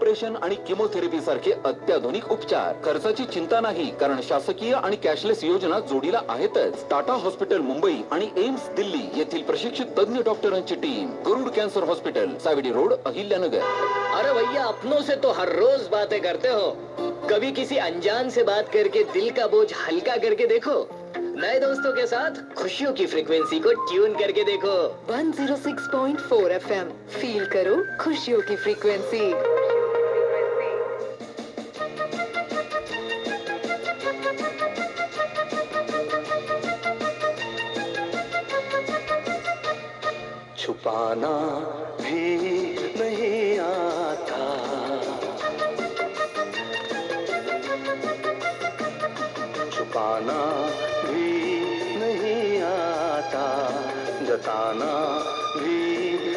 Operation आणि chemotherapy सारखे अत्याधुनिक उपचार. खर्चाची चिंता नाही, कारण शासकीय आणि कॅशलेस योजना जोडीला आहेतच. टाटा हॉस्पिटल मुंबई आणि एम्स दिल्ली येथील प्रशिक्षित तज्ञ डॉक्टरांची टीम. गरुड कॅन्सर हॉस्पिटल, साविडी रोड, अहिल्यानगर. अरे भैया, अपनों से तो हर रोज बातें करते हो, कभी किसी अनजान से बात करके दिल का बोझ हल्का करके देखो. नए दोस्तों के साथ खुशियों की फ्रीक्वेंसी को ट्यून करके देखो. 106.4 FM. फील करो खुशियों की फ्रीक्वेंसी. छुपाना भी नहीं आता, छुपाना भी नहीं आता, जताना भी